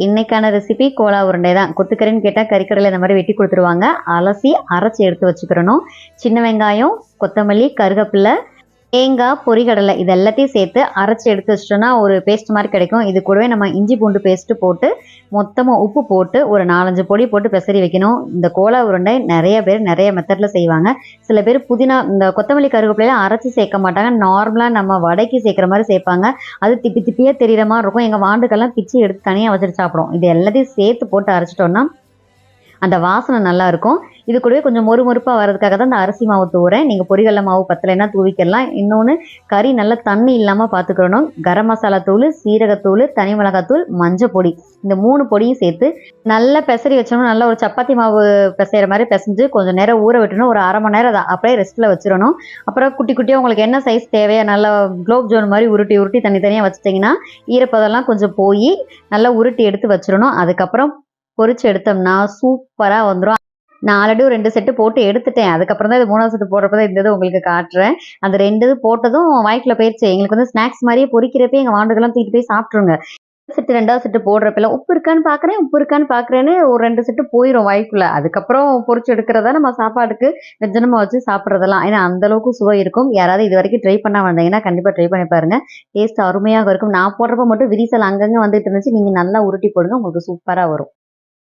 இன்னைக்கான recipe Cola உருண்டை தான். கொத்துக்கறின்னு கேட்டால் கறிக்கடையில் இந்த மாதிரி வெட்டி கொடுத்துருவாங்க. அலசி அரைச்சி எடுத்து வச்சுக்கிறணும். சின்ன வெங்காயம், கொத்தமல்லி, கருவேப்பிலை, தேங்காய், பொரிகடலை இது எல்லாத்தையும் சேர்த்து அரைச்சி எடுத்து வச்சிட்டோன்னா ஒரு பேஸ்ட் மாதிரி கிடைக்கும். இது கூடவே நம்ம இஞ்சி பூண்டு பேஸ்ட்டு போட்டு மொத்தமாக உப்பு போட்டு ஒரு 4-5 பொடி போட்டு பெசரி வைக்கணும். இந்த கோலா உருண்டை நிறைய பேர் நிறைய மெத்தடில் செய்வாங்க. சில பேர் புதினா இந்த கொத்தமல்லி கருவேப்பிலையெல்லாம் அரைச்சி சேர்க்க மாட்டாங்க. நார்மலாக நம்ம வடைக்கு சேர்க்குற மாதிரி சேர்ப்பாங்க. அது திப்பி திப்பியாக தெரிகிற மாதிரி இருக்கும். எங்கள் வாண்டுக்கெல்லாம் பிச்சு எடுத்து தனியாக வச்சுட்டு சாப்பிடும். இது எல்லாத்தையும் சேர்த்து போட்டு அரைச்சிட்டோன்னா அந்த வாசனை நல்லாயிருக்கும். இது கூடவே கொஞ்சம் மொறுமொறுப்பாக வர்றதுக்காக தான் இந்த அரிசி மாவு தூவுறேன். நீங்கள் பொரிகடலை மாவு பத்தலைன்னா தூவிக்கலாம். இன்னொன்று கறி நல்லா தண்ணி இல்லாமல் பார்த்துக்கணும். கரம் மசாலா தூள், சீரகத்தூள், தனி மிளகாத்தூள், மஞ்சள் பொடி இந்த 3 பொடியும் சேர்த்து நல்லா பெசரி வச்சோம்னா நல்லா ஒரு சப்பாத்தி மாவு பிசைகிற மாதிரி பிசைஞ்சு கொஞ்சம் நேரம் ஊற விட்டணும். ஒரு 1/2 மணி நேரம் அதை அப்படியே ரெஸ்ட்டில் வச்சிடணும். அப்புறம் குட்டி குட்டியாக உங்களுக்கு என்ன சைஸ் தேவையோ நல்லா குலோப் ஜாமுன் மாதிரி உருட்டி உருட்டி தனித்தனியாக வச்சுட்டிங்கன்னா ஈரப்பதெல்லாம் கொஞ்சம் போய் நல்லா உருட்டி எடுத்து வச்சிடணும். அதுக்கப்புறம் பொரிச்சு எடுத்தோம்னா சூப்பராக வந்துடும். நான் ஆல்ரெடி ஒரு 2 செட்டு போட்டு எடுத்துட்டேன். அதுக்கப்புறம் தான் இது 3வது செட்டு போடுறப்ப தான் இந்த இது உங்களுக்கு காட்டுறேன். அந்த 2 இது போட்டதும் வாய்க்குள்ள போயிடுச்சு. எங்களுக்கு வந்து ஸ்நாக்ஸ் மாதிரியே பொரிக்கிறப்ப எங்கள் வாண்டுகள்லாம் தூக்கிட்டு போய் சாப்பிட்ருங்க. செட்டு 2வது செட்டு போடுறப்பெல்லாம் உப்பு இருக்கான்னு பார்க்குறேன்னு ஒரு 2 செட்டு போயிடும் வாய்க்குள்ள. அதுக்கப்புறம் பொரிச்சு எடுக்கிறதா நம்ம சாப்பாடுக்கு வெஞ்சனமாக வச்சு சாப்பிட்றதெல்லாம். ஏன்னா அந்தளவுக்கு சுவை இருக்கும். யாராவது இது வரைக்கும் ட்ரை பண்ண வந்தீங்கன்னா கண்டிப்பாக ட்ரை பண்ணி பாருங்க. டேஸ்ட் அருமையாக இருக்கும். நான் போடுறப்ப மட்டும் விரிசல் அங்கங்கே வந்துட்டு இருந்துச்சு. நீங்கள் நல்லா உருட்டி போடுங்க, உங்களுக்கு சூப்பராக வரும்.